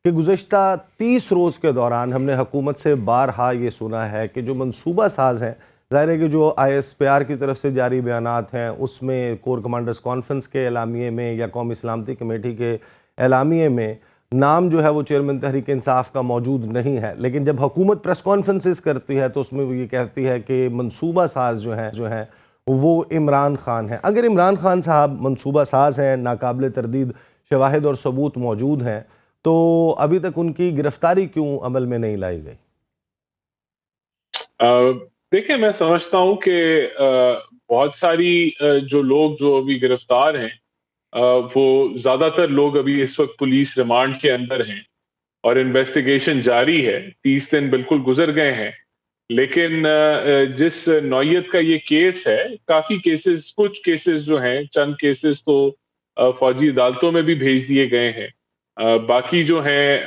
کہ گزشتہ 30 روز کے دوران ہم نے حکومت سے بارہا یہ سنا ہے کہ جو منصوبہ ساز ہیں، ظاہر ہے کہ جو ISPR کی طرف سے جاری بیانات ہیں اس میں کور کمانڈرز کانفرنس کے اعلامیے میں یا قومی سلامتی کمیٹی کے اعلامیے میں نام جو ہے وہ چیئرمین تحریک انصاف کا موجود نہیں ہے، لیکن جب حکومت پریس کانفرنسز کرتی ہے تو اس میں وہ یہ کہتی ہے کہ منصوبہ ساز جو ہیں وہ عمران خان ہیں۔ اگر عمران خان صاحب منصوبہ ساز ہیں، ناقابل تردید شواہد اور ثبوت موجود ہیں، تو ابھی تک ان کی گرفتاری کیوں عمل میں نہیں لائی گئی؟ دیکھیں، میں سمجھتا ہوں کہ بہت ساری جو لوگ جو ابھی گرفتار ہیں، وہ زیادہ تر لوگ ابھی اس وقت پولیس ریمانڈ کے اندر ہیں اور انویسٹیگیشن جاری ہے۔ 30 دن بالکل گزر گئے ہیں، لیکن جس نوعیت کا یہ کیس ہے، کافی کیسز، کچھ کیسز جو ہیں، چند کیسز تو فوجی عدالتوں میں بھی بھیج دیے گئے ہیں، باقی جو ہیں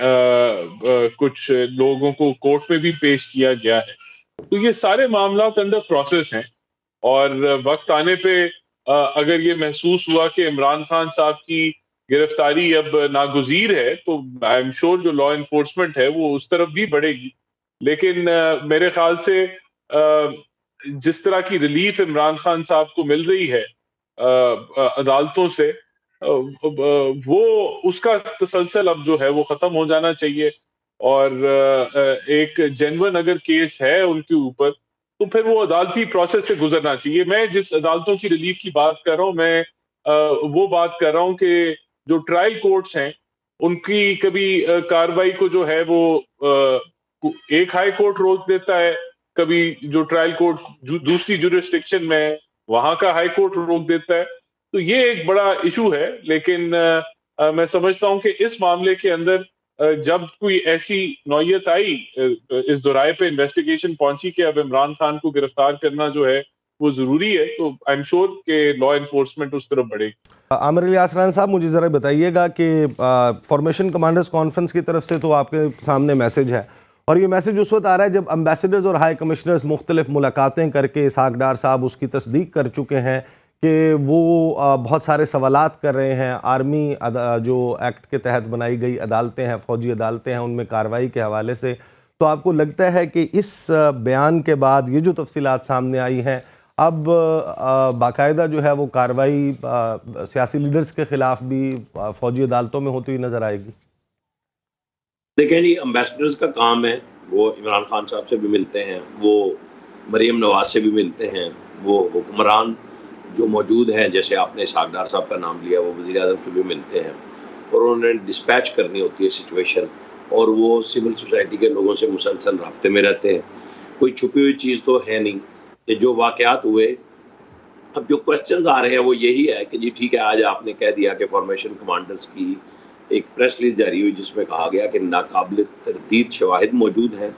کچھ لوگوں کو کورٹ میں بھی پیش کیا گیا ہے۔ تو یہ سارے معاملات انڈر پروسیس ہیں، اور وقت آنے پہ اگر یہ محسوس ہوا کہ عمران خان صاحب کی گرفتاری اب ناگزیر ہے تو آئی ایم شور جو لا انفورسمنٹ ہے وہ اس طرف بھی بڑھے گی۔ لیکن میرے خیال سے جس طرح کی ریلیف عمران خان صاحب کو مل رہی ہے عدالتوں سے، وہ اس کا تسلسل اب جو ہے وہ ختم ہو جانا چاہیے، اور ایک جینون اگر کیس ہے ان کے اوپر تو پھر وہ عدالتی پروسیس سے گزرنا چاہیے۔ میں جس عدالتوں کی ریلیف کی بات کر رہا ہوں، میں وہ بات کر رہا ہوں کہ جو ٹرائل کورٹس ہیں ان کی کبھی کاروائی کو جو ہے وہ ایک ہائی کورٹ روک دیتا ہے، کبھی جو ٹرائل کورٹ دوسری جورسڈکشن میں ہے وہاں کا ہائی کورٹ روک دیتا ہے۔ تو یہ ایک بڑا ایشو ہے، لیکن میں سمجھتا ہوں کہ اس معاملے کے اندر جب کوئی ایسی نوعیت آئی، اس دورائے پہ انویسٹیگیشن پہنچی کہ اب عمران خان کو گرفتار کرنا جو ہے وہ ضروری ہے، تو آئی ایم شور کہ لا انفورسمنٹ اس طرف بڑھے گی۔ عامر علی آسران صاحب، مجھے ذرا بتائیے گا کہ فارمیشن کمانڈرز کانفرنس کی طرف سے تو آپ کے سامنے میسج ہے، اور یہ میسج اس وقت آ رہا ہے جب امبیسڈرز اور ہائی کمشنرز مختلف ملاقاتیں کر کے اسحاق ڈار صاحب اس کی تصدیق کر چکے ہیں کہ وہ بہت سارے سوالات کر رہے ہیں آرمی جو ایکٹ کے تحت بنائی گئی عدالتیں ہیں، فوجی عدالتیں ہیں، ان میں کارروائی کے حوالے سے۔ تو آپ کو لگتا ہے کہ اس بیان کے بعد یہ جو تفصیلات سامنے آئی ہیں، اب باقاعدہ جو ہے وہ کارروائی سیاسی لیڈرز کے خلاف بھی فوجی عدالتوں میں ہوتی ہوئی نظر آئے گی؟ دیکھیں جی، امبیسڈرز کا کام ہے، وہ عمران خان صاحب سے بھی ملتے ہیں، وہ مریم نواز سے بھی ملتے ہیں، وہ حکمران جو موجود ہیں، جیسے آپ نے اسحاق ڈار صاحب کا نام لیا، وہ وزیر اعظم سے بھی ملتے ہیں، اور انہوں نے ڈسپیچ کرنی ہوتی ہے سچویشن، اور وہ سول سوسائٹی کے لوگوں سے مسلسل رابطے میں رہتے ہیں۔ کوئی چھپی ہوئی چیز تو ہے نہیں کہ جو واقعات ہوئے۔ اب جو کوشچنز آ رہے ہیں وہ یہی ہے کہ جی ٹھیک ہے، آج آپ نے کہہ دیا کہ فارمیشن کمانڈرز کی ایک پریس ریلیز جاری ہوئی جس میں کہا گیا کہ ناقابل تردید شواہد موجود ہیں،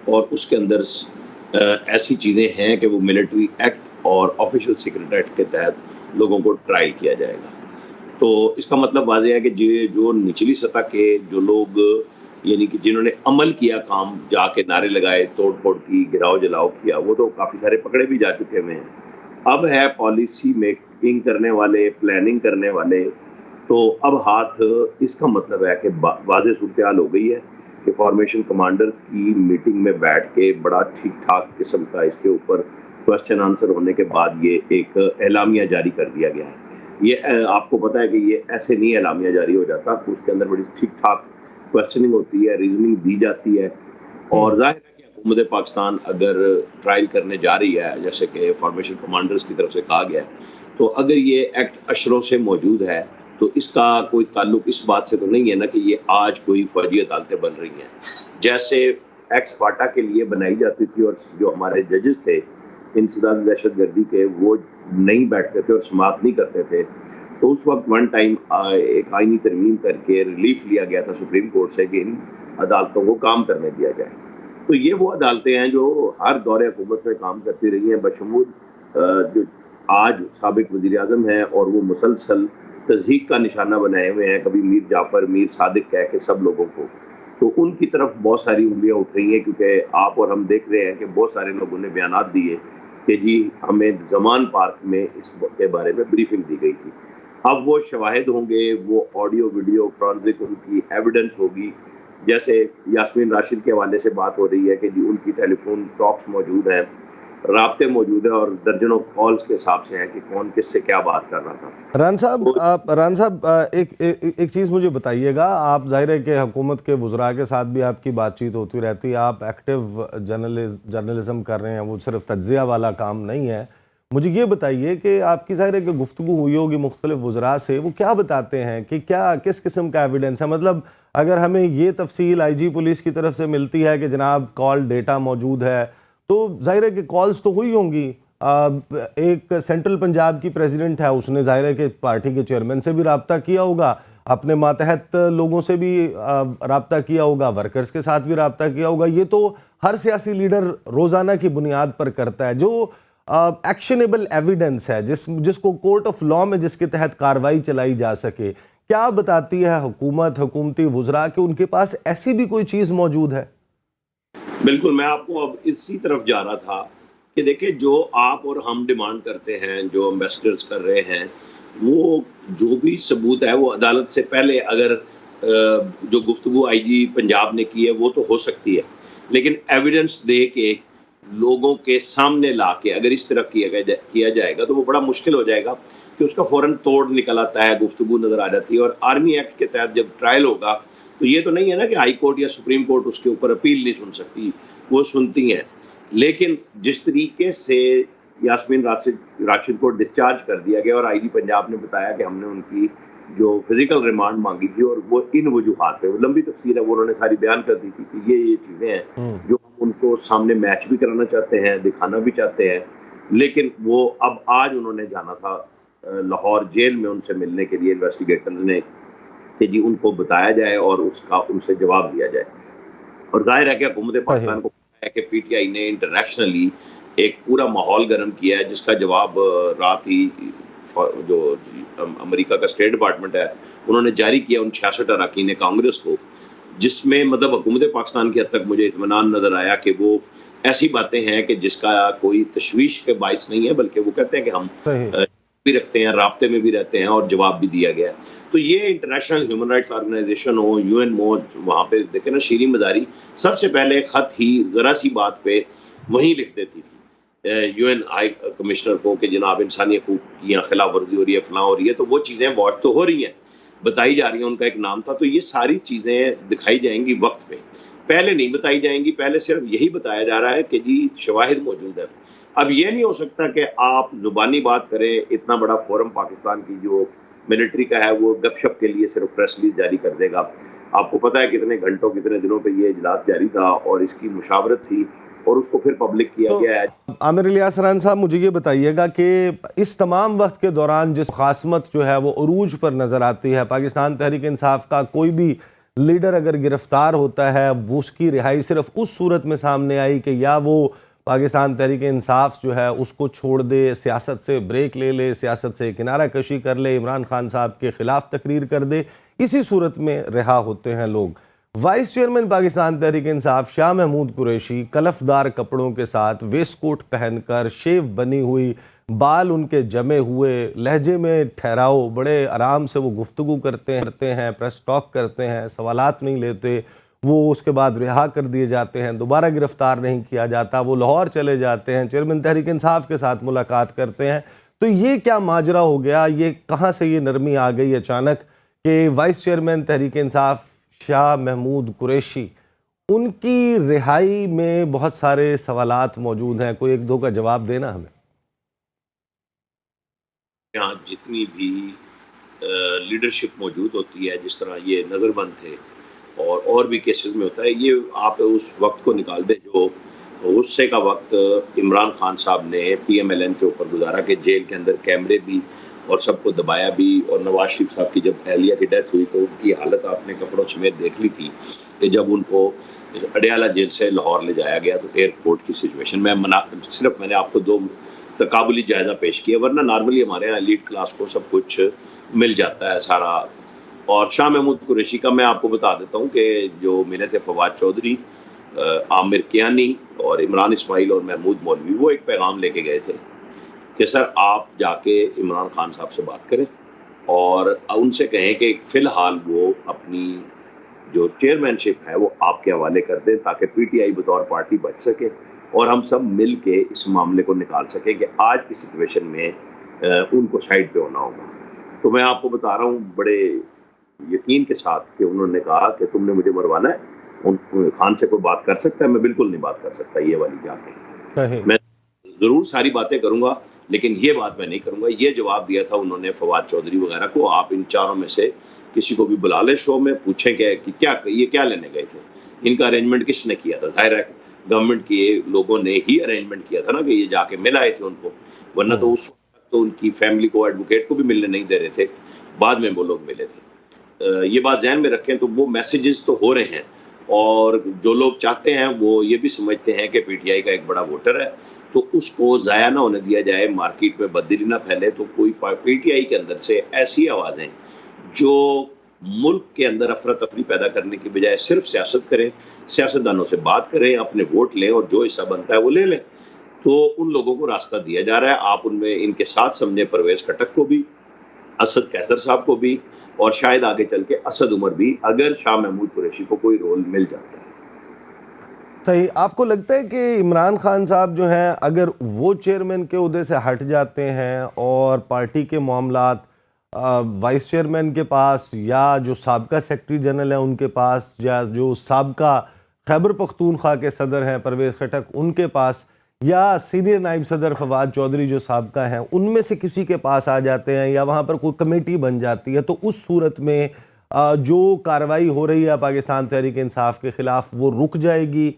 اور اس کے اندر ایسی چیزیں ہیں کہ وہ ملٹری ایکٹ اور آفیشل سیکرٹ ایکٹ کے تحت لوگوں کو ٹرائل کیا جائے گا۔ تو اس کا مطلب واضح ہے کہ جو نچلی سطح کے جو لوگ، یعنی کہ جنہوں نے عمل کیا، کام جا کے نعرے لگائے، توڑ پھوڑ کی، گراؤ جلاؤ کیا، وہ تو کافی سارے پکڑے بھی جا چکے ہوئے ہیں۔ اب ہے پالیسی میکنگ کرنے والے، پلاننگ کرنے والے۔ تو اب ہاتھ، اس کا مطلب ہے کہ واضح صورتحال ہو گئی ہے کہ فارمیشن کمانڈر کی میٹنگ میں بیٹھ کے بڑا ٹھیک ٹھاک قسم کا اس کے اوپر کوشچن آنسر ہونے کے بعد یہ ایک اعلامیہ جاری کر دیا گیا ہے۔ یہ آپ کو پتہ ہے کہ یہ ایسے نہیں اعلامیہ جاری ہو جاتا، اس کے اندر بڑی ٹھیک ٹھاک کوشچننگ ہوتی ہے، ریزننگ دی جاتی ہے، اور ظاہر ہے کہ حکومت پاکستان اگر ٹرائل کرنے جا رہی ہے، جیسے کہ فارمیشن کمانڈرز کی طرف سے کہا گیا ہے، تو اگر یہ ایکٹ اشروں سے موجود ہے تو اس کا کوئی تعلق اس بات سے تو نہیں ہے نا کہ یہ آج کوئی فوجی عدالتیں بن رہی ہیں۔ جیسے ایکس فاٹا کے لیے بنائی جاتی تھی، اور جو ہمارے ججز تھے انسداد دہشت گردی کے، وہ نہیں بیٹھتے تھے اور سماعت نہیں کرتے تھے، تو اس وقت ون ٹائم ایک آئینی ترمیم کر کے ریلیف لیا گیا تھا سپریم کورٹ سے کہ ان عدالتوں کو کام کرنے دیا جائے۔ تو یہ وہ عدالتیں ہیں جو ہر دور حکومت میں کام کرتی رہی ہیں، بشمول جو آج سابق وزیر اعظم ہیں، اور وہ مسلسل تضحیک کا نشانہ بنائے ہوئے ہیں، کبھی میر جعفر، میر صادق کہہ کے سب لوگوں کو۔ تو ان کی طرف بہت ساری انگلیاں اٹھ رہی ہیں، کیونکہ آپ اور ہم دیکھ رہے ہیں کہ بہت سارے لوگوں نے بیانات دیے کہ جی ہمیں زمان پارک میں اس کے بارے میں بریفنگ دی گئی تھی۔ اب وہ شواہد ہوں گے، وہ آڈیو ویڈیو فرانزک ان کی ایویڈنس ہوگی، جیسے یاسمین راشد کے حوالے سے بات ہو رہی ہے کہ جی ان کی ٹیلی فون ٹاکس موجود ہیں، رابطے موجود ہیں اور درجنوں کالز کے حساب سے ہیں کہ کون کس سے کیا بات کر رہا تھا۔ ران صاحب ایک چیز مجھے بتائیے گا، آپ ظاہر ہے کہ حکومت کے وزراء کے ساتھ بھی آپ کی بات چیت ہوتی رہتی ہے، آپ ایکٹیو جرنلزم کر رہے ہیں، وہ صرف تجزیہ والا کام نہیں ہے۔ مجھے یہ بتائیے کہ آپ کی ظاہر ہے کہ گفتگو ہوئی ہوگی مختلف وزراء سے، وہ کیا بتاتے ہیں کہ کیا کس قسم کا ایویڈنس ہے؟ مطلب اگر ہمیں یہ تفصیل آئی جی پولیس کی طرف سے ملتی ہے کہ جناب کال ڈیٹا موجود ہے، تو ظاہر ہے کہ کالز تو ہوئی ہوں گی۔ ایک سینٹرل پنجاب کی پریزیڈنٹ ہے، اس نے ظاہر ہے کہ پارٹی کے چیئرمین سے بھی رابطہ کیا ہوگا، اپنے ماتحت لوگوں سے بھی رابطہ کیا ہوگا، ورکرز کے ساتھ بھی رابطہ کیا ہوگا۔ یہ تو ہر سیاسی لیڈر روزانہ کی بنیاد پر کرتا ہے۔ جو ایکشنیبل ایویڈنس ہے، جس کو کورٹ آف لاء میں جس کے تحت کارروائی چلائی جا سکے، کیا بتاتی ہے حکومت، حکومتی وزراء کہ ان کے پاس ایسی بھی کوئی چیز موجود ہے؟ بالکل، میں آپ کو اب اسی طرف جا رہا تھا کہ دیکھیں جو آپ اور ہم ڈیمانڈ کرتے ہیں، جو امبیسڈرز کر رہے ہیں، وہ جو بھی ثبوت ہے وہ عدالت سے پہلے اگر جو گفتگو آئی جی پنجاب نے کی ہے وہ تو ہو سکتی ہے، لیکن ایویڈنس دے کے لوگوں کے سامنے لا کے اگر اس طرح کیا جائے گا تو وہ بڑا مشکل ہو جائے گا کہ اس کا فوراً توڑ نکل آتا ہے، گفتگو نظر آ جاتی ہے۔ اور آرمی ایکٹ کے تحت جب ٹرائل ہوگا تو یہ تو نہیں ہے نا کہ ہائی کورٹ یا سپریم کورٹ اس کے اوپر اپیل نہیں سن سکتی، وہ سنتی ہیں۔ لیکن جس طریقے سے یاسمین راشد کو ڈسچارج کر دیا گیا اور آئی جی پنجاب نے بتایا کہ ہم نے ان کی جو فزیکل ریمانڈ مانگی تھی اور وہ ان وجوہات پہ، وہ لمبی تفصیل ہے، وہ انہوں نے ساری بیان کر دی تھی کہ یہ چیزیں ہیں جو ہم ان کو سامنے میچ بھی کرانا چاہتے ہیں، دکھانا بھی چاہتے ہیں، لیکن وہ اب آج انہوں نے جانا تھا لاہور جیل میں ان سے ملنے کے لیے انویسٹیگیٹرز نے کہ جی ان کو بتایا جائے اور اس کا ان سے جواب دیا جائے۔ اور ظاہر ہے کہ حکومت پاکستان کو پتا ہے کہ پی ٹی آئی نے انٹرنیشنلی ایک پورا ماحول گرم کیا ہے، جس کا جواب رات ہی جو امریکہ کا اسٹیٹ ڈپارٹمنٹ ہے انہوں نے جاری کیا ان 66 اراکین کانگریس کو، جس میں مطلب حکومت پاکستان کی حد تک مجھے اطمینان نظر آیا کہ وہ ایسی باتیں ہیں کہ جس کا کوئی تشویش کے باعث نہیں ہے، بلکہ وہ کہتے ہیں کہ ہم بھی رکھتے ہیں، رابطے میں بھی رہتے ہیں اور جواب بھی دیا گیا ہے۔ تو یہ انٹرنیشنل ہیومن رائٹس آرگنائزیشن ہو، یو این مو، وہاں پہ دیکھیں نا شیریں مداری سب سے پہلے خط ہی ذرا سی بات پہ وہیں لکھ دیتی تھی یو این ہائی کمشنر کو کہ جناب انسانی حقوق کی خلاف ورزی ہو رہی ہے، فلاں ہو رہی ہے، تو وہ چیزیں واٹ تو ہو رہی ہیں، بتائی جا رہی ہیں، ان کا ایک نام تھا۔ تو یہ ساری چیزیں دکھائی جائیں گی وقت پہ، پہلے نہیں بتائی جائیں گی، پہلے صرف یہی بتایا جا رہا ہے کہ جی شواہد موجود ہے۔ اب یہ نہیں ہو سکتا کہ آپ زبانی بات کریں، اتنا بڑا فورم پاکستان کی جو ملٹری کا ہے وہ گپ شپ کے لیے صرف پریس ریلیز جاری کر دے گا۔ آپ کو پتا ہے کتنے گھنٹوں کتنے دنوں پہ یہ اجلاس جاری تھا اور اس کی مشاورت تھی اور اس کو پھر پبلک کیا گیا ہے۔ عامر الیاس ران صاحب، مجھے یہ بتائیے گا کہ اس تمام وقت کے دوران جس خاصمت جو ہے وہ عروج پر نظر آتی ہے، پاکستان تحریک انصاف کا کوئی بھی لیڈر اگر گرفتار ہوتا ہے وہ اس کی رہائی صرف اس صورت میں سامنے آئی کہ یا وہ پاکستان تحریک انصاف جو ہے اس کو چھوڑ دے، سیاست سے بریک لے لے، سیاست سے کنارہ کشی کر لے، عمران خان صاحب کے خلاف تقریر کر دے، اسی صورت میں رہا ہوتے ہیں لوگ۔ وائس چیئرمین پاکستان تحریک انصاف شاہ محمود قریشی کلفدار کپڑوں کے ساتھ ویسٹ کوٹ پہن کر، شیو بنی ہوئی، بال ان کے جمے ہوئے، لہجے میں ٹھہراؤ، بڑے آرام سے وہ گفتگو کرتے ہیں، پریس ٹاک کرتے ہیں، سوالات نہیں لیتے، وہ اس کے بعد رہا کر دیے جاتے ہیں، دوبارہ گرفتار نہیں کیا جاتا، وہ لاہور چلے جاتے ہیں، چیئرمین تحریک انصاف کے ساتھ ملاقات کرتے ہیں۔ تو یہ کیا ماجرا ہو گیا؟ یہ کہاں سے یہ نرمی آ گئی اچانک کہ وائس چیئرمین تحریک انصاف شاہ محمود قریشی، ان کی رہائی میں بہت سارے سوالات موجود ہیں، کوئی ایک دو کا جواب دینا ہمیں۔ یہاں جتنی بھی لیڈرشپ موجود ہوتی ہے، جس طرح یہ نظر بند تھے اور بھی کیسز میں ہوتا ہے، یہ آپ اس وقت کو نکال دیں جو غصے کا وقت عمران خان صاحب نے پی ایم ایل این کے اوپر گزارا کہ جیل کے اندر کیمرے بھی اور سب کو دبایا بھی، اور نواز شریف صاحب کی جب اہلیہ کی ڈیتھ ہوئی تو ان کی حالت آپ نے کپڑوں سمیت دیکھ لی تھی کہ جب ان کو اڈیالہ جیل سے لاہور لے جایا گیا تو ایئرپورٹ کی سچویشن میں صرف میں نے آپ کو 2 تقابلی جائزہ پیش کیا، ورنہ نارملی ہمارے یہاں ایلیٹ کلاس کو سب کچھ مل جاتا ہے سارا۔ اور شاہ محمود قریشی کا میں آپ کو بتا دیتا ہوں کہ جو ملے تھے فواد چودھری، عامر کیانی اور عمران اسماعیل اور محمود مولوی، وہ ایک پیغام لے کے گئے تھے کہ سر آپ جا کے عمران خان صاحب سے بات کریں اور ان سے کہیں کہ فی الحال وہ اپنی جو چیئرمین شپ ہے وہ آپ کے حوالے کر دیں تاکہ پی ٹی آئی بطور پارٹی بچ سکے اور ہم سب مل کے اس معاملے کو نکال سکیں کہ آج کی سچویشن میں ان کو سائڈ پہ ہونا ہوگا. تو میں آپ کو بتا رہا ہوں بڑے یقین کے ساتھ کہ انہوں نے کہا کہ تم نے مجھے مروانا ہے, خان سے کوئی بات کر سکتا ہے؟ میں بالکل نہیں بات کر سکتا یہ والی جا کے. میں ضرور ساری باتیں کروں گا لیکن یہ بات میں نہیں کروں گا. یہ جواب دیا تھا انہوں نے فواد چودھری وغیرہ کو. آپ ان چاروں میں سے کسی کو بھی بلا لیں شو میں, پوچھیں کہ یہ کیا لینے گئے تھے, ان کا ارینجمنٹ کس نے کیا تھا؟ ظاہر ہے گورنمنٹ کے لوگوں نے ہی ارینجمنٹ کیا تھا نا کہ یہ جا کے مل آئے تھے ان کو, ورنہ تو اس وقت تو ان کی فیملی کو, ایڈوکیٹ کو بھی ملنے نہیں دے رہے تھے, بعد میں وہ لوگ ملے تھے. یہ بات ذہن میں رکھیں. تو وہ میسیجز تو ہو رہے ہیں اور جو لوگ چاہتے ہیں وہ یہ بھی سمجھتے ہیں کہ پی ٹی آئی کا ایک بڑا ووٹر ہے تو اس کو ضائع نہ ہونے دیا جائے, مارکیٹ میں بددلی نہ پھیلے. تو کوئی پی ٹی آئی کے اندر سے ایسی آوازیں جو ملک کے اندر افراتفری پیدا کرنے کی بجائے صرف سیاست کریں, سیاستدانوں سے بات کریں, اپنے ووٹ لیں اور جو حصہ بنتا ہے وہ لے لیں, تو ان لوگوں کو راستہ دیا جا رہا ہے. آپ ان میں ان کے ساتھ سمجھیں پرویز خٹک کو بھی, اسد قیصر صاحب کو بھی, اور شاید آگے چل کے اسد عمر بھی, اگر شاہ محمود قریشی کو کوئی رول مل جاتا ہے. صحیح. آپ کو لگتا ہے کہ عمران خان صاحب جو ہیں اگر وہ چیئرمین کے عہدے سے ہٹ جاتے ہیں اور پارٹی کے معاملات وائس چیئرمین کے پاس یا جو سابقہ سیکرٹری جنرل ہیں ان کے پاس یا جو سابقہ خیبر پختونخوا کے صدر ہیں پرویز خٹک ان کے پاس یا سینئر نائب صدر فواد چودھری جو سابقہ ہیں ان میں سے کسی کے پاس آ جاتے ہیں یا وہاں پر کوئی کمیٹی بن جاتی ہے, تو اس صورت میں جو کارروائی ہو رہی ہے پاکستان تحریک انصاف کے خلاف وہ رک جائے گی,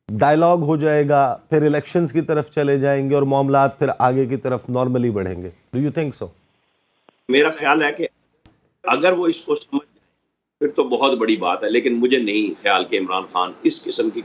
ڈائیلاگ ہو جائے گا, پھر الیکشنز کی طرف چلے جائیں گے اور معاملات پھر آگے کی طرف نارملی بڑھیں گے؟ Do you think so? میرا خیال ہے کہ اگر وہ اس کو سمجھ جائیں پھر تو بہت بڑی بات ہے, لیکن مجھے نہیں خیال کہ عمران خان اس قسم کی